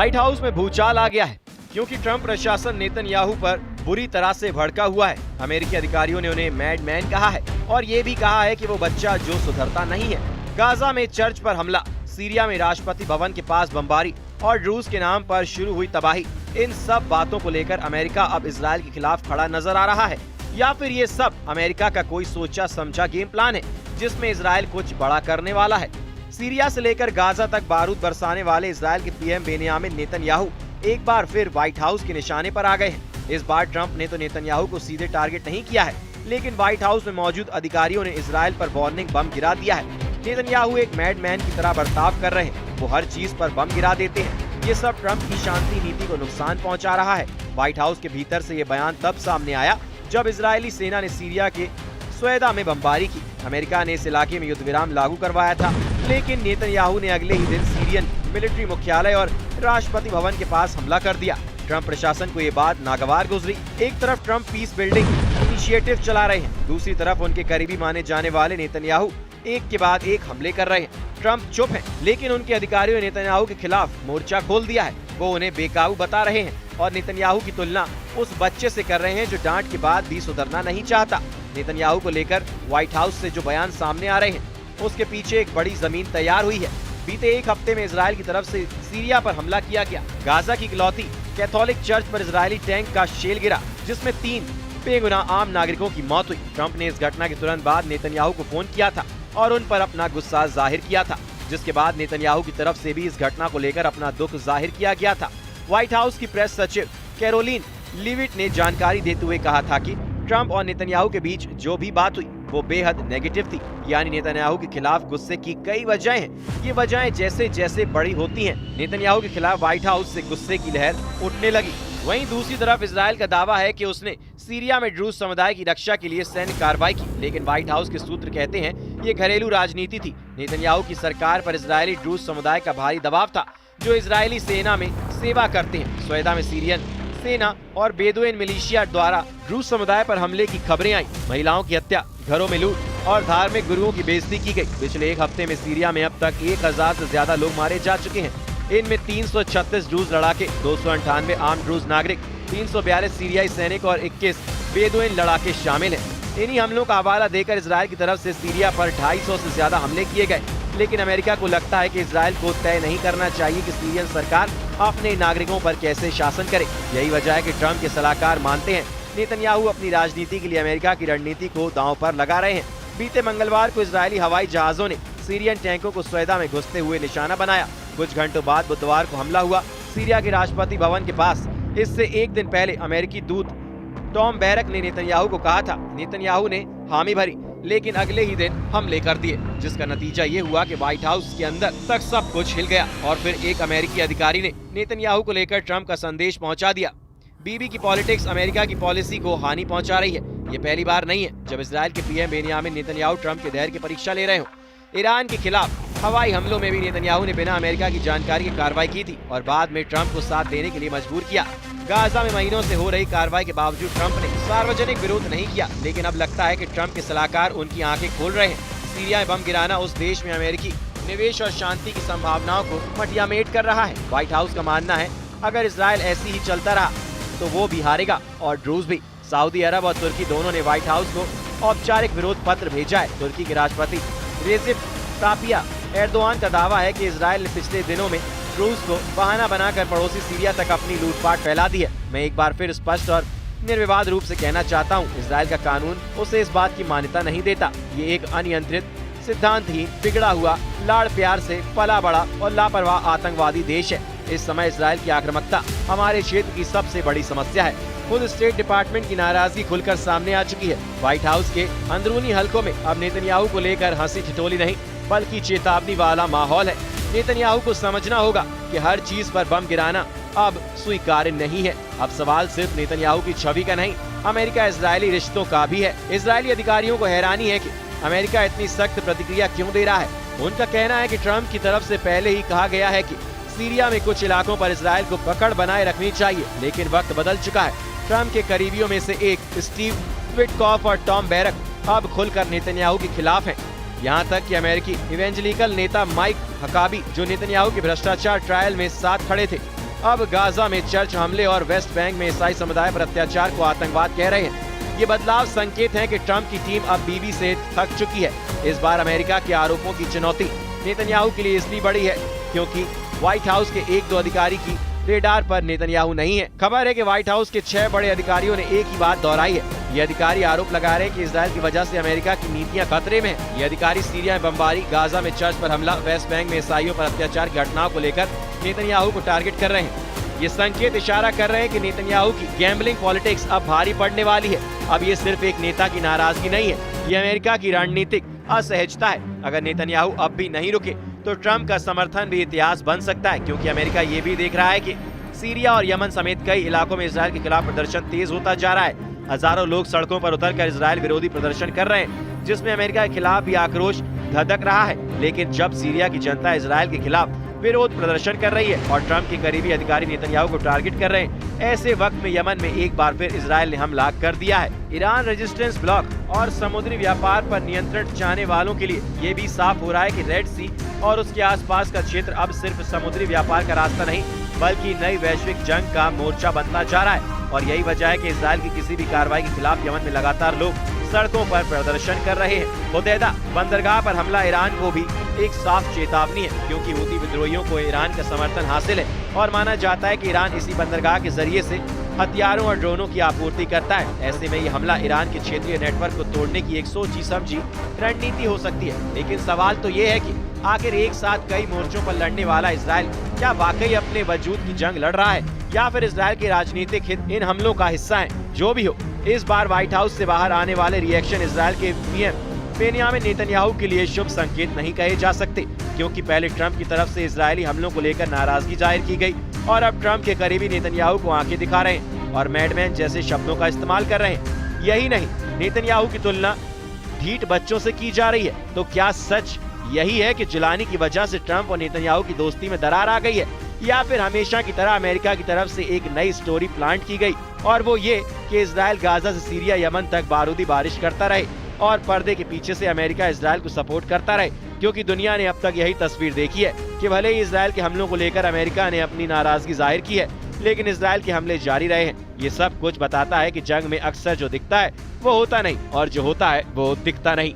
White house में भूचाल आ गया है क्योंकि ट्रंप प्रशासन नेतन्याहू पर बुरी तरह से भड़का हुआ है। अमेरिकी अधिकारियों ने उन्हें मैडमैन कहा है और ये भी कहा है कि वो बच्चा जो सुधरता नहीं है। गाजा में चर्च पर हमला, सीरिया में राष्ट्रपति भवन के पास बमबारी और ड्रूज के नाम पर शुरू हुई तबाही, इन सब बातों को लेकर अमेरिका अब इजराइल के खिलाफ खड़ा नजर आ रहा है। या फिर ये सब अमेरिका का कोई सोचा समझा गेम प्लान है जिसमें इजराइल कुछ बड़ा करने वाला है। सीरिया से लेकर गाजा तक बारूद बरसाने वाले इजराइल के पीएम बेनियामिन नेतन्याहू एक बार फिर व्हाइट हाउस के निशाने पर आ गए हैं। इस बार ट्रंप ने तो नेतन्याहू को सीधे टारगेट नहीं किया है, लेकिन व्हाइट हाउस में मौजूद अधिकारियों ने इजराइल पर वार्निंग बम गिरा दिया है। नेतन्याहू एक मैडमैन की तरह बर्ताव कर रहे हैं, वो हर चीज पर बम गिरा देते हैं। ये सब ट्रंप की शांति नीति को नुकसान पहुंचा रहा है। व्हाइट हाउस के भीतर से ये बयान तब सामने आया जब इजरायली सेना ने सीरिया के स्वेदा में बमबारी की। अमेरिका ने इस इलाके में युद्ध विराम लागू करवाया था, लेकिन नेतन्याहू ने अगले ही दिन सीरियन मिलिट्री मुख्यालय और राष्ट्रपति भवन के पास हमला कर दिया। ट्रंप प्रशासन को ये बात नागवार गुजरी। एक तरफ ट्रंप पीस बिल्डिंग इनिशिएटिव चला रहे हैं, दूसरी तरफ उनके करीबी माने जाने वाले नेतन्याहू एक के बाद एक हमले कर रहे हैं। ट्रंप चुप हैं, लेकिन उनके अधिकारियों ने नेतन्याहू के खिलाफ मोर्चा खोल दिया है। वो उन्हें बेकाबू बता रहे हैं और नेतन्याहू की तुलना उस बच्चे से कर रहे हैं जो डांट के बाद भी सुधरना नहीं चाहता। नेतन्याहू को लेकर व्हाइट हाउस से जो बयान सामने आ रहे हैं, उसके पीछे एक बड़ी जमीन तैयार हुई है। बीते एक हफ्ते में इजराइल की तरफ से सीरिया पर हमला किया गया। गाजा की इकलौती कैथोलिक चर्च पर इजरायली टैंक का शेल गिरा, जिसमें 3 बेगुनाह आम नागरिकों की मौत हुई। ट्रंप ने इस घटना के तुरंत बाद नेतन्याहू को फोन किया था और उन पर अपना गुस्सा जाहिर किया था, जिसके बाद नेतन्याहू की तरफ से भी इस घटना को लेकर अपना दुख जाहिर किया गया था। व्हाइट हाउस की प्रेस सचिव कैरोलिन लीविट ने जानकारी देते हुए कहा था कि ट्रंप और नेतन्याहू के बीच जो भी बात हुई वो बेहद नेगेटिव थी। यानी नेतन्याहू के खिलाफ गुस्से की कई वजहें हैं। ये वजहें जैसे जैसे बड़ी होती हैं, नेतन्याहू के खिलाफ व्हाइट हाउस से गुस्से की लहर उठने लगी। वहीं दूसरी तरफ इजराइल का दावा है कि उसने सीरिया में ड्रूज समुदाय की रक्षा के लिए सैन्य कार्रवाई की, लेकिन व्हाइट हाउस के सूत्र कहते हैं ये घरेलू राजनीति थी। नेतन्याहू की सरकार पर इजरायली ड्रूज समुदाय का भारी दबाव था, जो इजरायली सेना में सेवा करते हैं। स्वेदा में सीरियन सेना और बेदुइन मिलिशिया द्वारा ड्रूज समुदाय पर हमले की खबरें आई। महिलाओं की हत्या, घरों में लूट और धार्मिक गुरुओं की बेइज्जती की गई। पिछले एक हफ्ते में सीरिया में अब तक 1000 से ज्यादा लोग मारे जा चुके हैं। इनमें 336 ड्रूज लड़ाके, 298 आम ड्रूज नागरिक, 342 सीरियाई सैनिक और 21 बेदुइन लड़ाके शामिल हैं। इन्हीं हमलों का हवाला देकर इजराइल की तरफ से सीरिया पर 250 से ज्यादा हमले किए गए, लेकिन अमेरिका को लगता है कि इजराइल को तय नहीं करना चाहिए कि सीरियन सरकार अपने नागरिकों पर कैसे शासन करे। यही वजह है कि ट्रंप के सलाहकार मानते हैं नेतन्याहू अपनी राजनीति के लिए अमेरिका की रणनीति को दांव पर लगा रहे हैं। बीते मंगलवार को इजरायली हवाई जहाजों ने सीरियन टैंकों को स्वेदा में घुसते हुए निशाना बनाया। कुछ घंटों बाद बुधवार को हमला हुआ सीरिया के राष्ट्रपति भवन के पास। इससे एक दिन पहले अमेरिकी दूत टॉम बैरक ने नेतन्याहू को कहा था। नेतन्याहू ने हामी भरी, लेकिन अगले ही दिन हमले कर दिए, जिसका नतीजा ये हुआ कि व्हाइट हाउस के अंदर तक सब कुछ हिल गया। और फिर एक अमेरिकी अधिकारी ने नेतन्याहू को लेकर ट्रंप का संदेश पहुंचा दिया। बीबी की पॉलिटिक्स अमेरिका की पॉलिसी को हानि पहुंचा रही है। ये पहली बार नहीं है जब इजराइल के पीएम बेनियामिन नेतन्याहू ट्रंप के धैर्य की परीक्षा ले रहे हो। ईरान के खिलाफ हवाई हमलों में भी नेतन्याहू ने बिना अमेरिका की जानकारी की कार्रवाई की थी और बाद में ट्रंप को साथ देने के लिए मजबूर किया। गाजा में महीनों से हो रही कार्रवाई के बावजूद ट्रंप ने सार्वजनिक विरोध नहीं किया, लेकिन अब लगता है कि ट्रंप के सलाहकार उनकी आंखें खोल रहे हैं। सीरिया में बम गिराना उस देश में अमेरिकी निवेश और शांति की संभावनाओं को मटियामेट कर रहा है। व्हाइट हाउस का मानना है अगर इजराइल ऐसी ही चलता रहा तो वो भी हारेगा और ड्रूज भी। सऊदी अरब और तुर्की दोनों ने व्हाइट हाउस को औपचारिक विरोध पत्र भेजा है। तुर्की के राष्ट्रपति रेसिप तायिप एर्दोआन का दावा है कि इजराइल ने पिछले दिनों में ड्रूज को बहाना बनाकर पड़ोसी सीरिया तक अपनी लूटपाट फैला दी है। मैं एक बार फिर स्पष्ट और निर्विवाद रूप से कहना चाहता हूँ, इजराइल का कानून उसे इस बात की मान्यता नहीं देता। ये एक अनियंत्रित, सिद्धांतहीन, बिगड़ा हुआ, लाड़ प्यार से पला बड़ा और लापरवाह आतंकवादी देश है। इस समय इजराइल की आक्रामकता हमारे क्षेत्र की सबसे बड़ी समस्या है। खुद स्टेट डिपार्टमेंट की नाराजगी खुलकर सामने आ चुकी है। व्हाइट हाउस के अंदरूनी हलकों में अब नेतन्याहू को लेकर हंसी ठिठोली नहीं बल्कि चेतावनी वाला माहौल है। नेतन्याहू को समझना होगा कि हर चीज पर बम गिराना अब स्वीकार्य नहीं है। अब सवाल सिर्फ नेतन्याहू की छवि का नहीं, अमेरिका इजरायली रिश्तों का भी है। इजरायली अधिकारियों को हैरानी है कि अमेरिका इतनी सख्त प्रतिक्रिया क्यों दे रहा है। उनका कहना है कि ट्रंप की तरफ से पहले ही कहा गया है कि सीरिया में कुछ इलाकों पर इजराइल को पकड़ बनाए रखनी चाहिए, लेकिन वक्त बदल चुका है। ट्रंप के करीबियों में से एक स्टीव विटकॉफ और टॉम बैरक अब खुलकर नेतन्याहू के खिलाफ हैं। यहाँ तक कि अमेरिकी इवेंजलिकल नेता माइक हकाबी, जो नेतन्याहू के भ्रष्टाचार ट्रायल में साथ खड़े थे, अब गाजा में चर्च हमले और वेस्ट बैंक में ईसाई समुदाय पर अत्याचार को आतंकवाद कह रहे हैं। ये बदलाव संकेत है कि ट्रंप की टीम अब बीबी से थक चुकी है। इस बार अमेरिका के आरोपों की चुनौती नेतन्याहू के लिए इसलिए बड़ी है क्योंकि व्हाइट हाउस के 1-2 अधिकारी की रेडार पर नेतन्याहू नहीं है। खबर है कि व्हाइट हाउस के 6 बड़े अधिकारियों ने एक ही बात दोहराई है। ये अधिकारी आरोप लगा रहे हैं कि इजराइल की वजह से अमेरिका की नीतियां खतरे में हैं। ये अधिकारी सीरिया में बमबारी, गाजा में चर्च पर हमला, वेस्ट बैंक में ईसाइयों पर अत्याचार की घटनाओं को लेकर नेतन्याहू को टारगेट कर रहे हैं। ये संकेत इशारा कर रहे हैं कि नेतन्याहू की गैम्बलिंग पॉलिटिक्स अब भारी पड़ने वाली है। अब ये सिर्फ एक नेता की नाराजगी नहीं है, ये अमेरिका की रणनीतिक असहजता है। अगर नेतन्याहू अब भी नहीं रुके तो ट्रंप का समर्थन भी इतिहास बन सकता है, क्योंकि अमेरिका ये भी देख रहा है कि सीरिया और यमन समेत कई इलाकों में इजराइल के खिलाफ प्रदर्शन तेज होता जा रहा है। हजारों लोग सड़कों पर उतरकर इजराइल विरोधी प्रदर्शन कर रहे हैं, जिसमें अमेरिका के खिलाफ भी आक्रोश धधक रहा है। लेकिन जब सीरिया की जनता इजराइल के खिलाफ विरोध प्रदर्शन कर रही है और ट्रंप के करीबी अधिकारी नेतन्याहू को टारगेट कर रहे हैं, ऐसे वक्त में यमन में एक बार फिर इजराइल ने हमला कर दिया है। ईरान रेजिस्टेंस ब्लॉक और समुद्री व्यापार पर नियंत्रण चाहने वालों के लिए ये भी साफ हो रहा है कि रेड सी और उसके आसपास का क्षेत्र अब सिर्फ समुद्री व्यापार का रास्ता नहीं बल्कि नई वैश्विक जंग का मोर्चा बनता जा रहा है। और यही वजह है कि इजराइल की किसी भी कार्रवाई के खिलाफ यमन में लगातार लोग सड़कों पर प्रदर्शन कर रहे हैं। होदेदा बंदरगाह पर हमला ईरान को भी एक साफ चेतावनी है, क्योंकि हूती विद्रोहियों को ईरान का समर्थन हासिल है और माना जाता है कि ईरान इसी बंदरगाह के जरिए से हथियारों और ड्रोनों की आपूर्ति करता है। ऐसे में ये हमला ईरान के क्षेत्रीय नेटवर्क को तोड़ने की एक सोची समझी रणनीति हो सकती है। लेकिन सवाल तो ये है कि आखिर एक साथ कई मोर्चों पर लड़ने वाला इजराइल क्या वाकई अपने वजूद की जंग लड़ रहा है, या फिर इजराइल के राजनीतिक हित इन हमलों का हिस्सा है। जो भी हो, इस बार व्हाइट हाउस से बाहर आने वाले रिएक्शन इजराइल के पीएम बेंयामिन नेतन्याहू के लिए शुभ संकेत नहीं कहे जा सकते, क्योंकि पहले ट्रंप की तरफ से इजरायली हमलों को लेकर नाराजगी जाहिर की गई और अब ट्रंप के करीबी नेतन्याहू को आंखें दिखा रहे हैं और मैडमैन जैसे शब्दों का इस्तेमाल कर रहे हैं। यही नहीं, नेतन्याहू की तुलना ढीठ बच्चों से की जा रही है। तो क्या सच यही है कि जुलानी की वजह से ट्रंप और नेतन्याहू की दोस्ती में दरार आ गई है, या फिर हमेशा की तरह अमेरिका की तरफ से एक नई स्टोरी प्लांट की गई और वो ये कि इजराइल गाजा से सीरिया यमन तक बारूदी बारिश करता रहे और पर्दे के पीछे से अमेरिका इजराइल को सपोर्ट करता रहे, क्योंकि दुनिया ने अब तक यही तस्वीर देखी है कि भले ही इजराइल के हमलों को लेकर अमेरिका ने अपनी नाराजगी जाहिर की है, लेकिन इजराइल के हमले जारी रहे हैं। ये सब कुछ बताता है कि जंग में अक्सर जो दिखता है वो होता नहीं और जो होता है वो दिखता नहीं।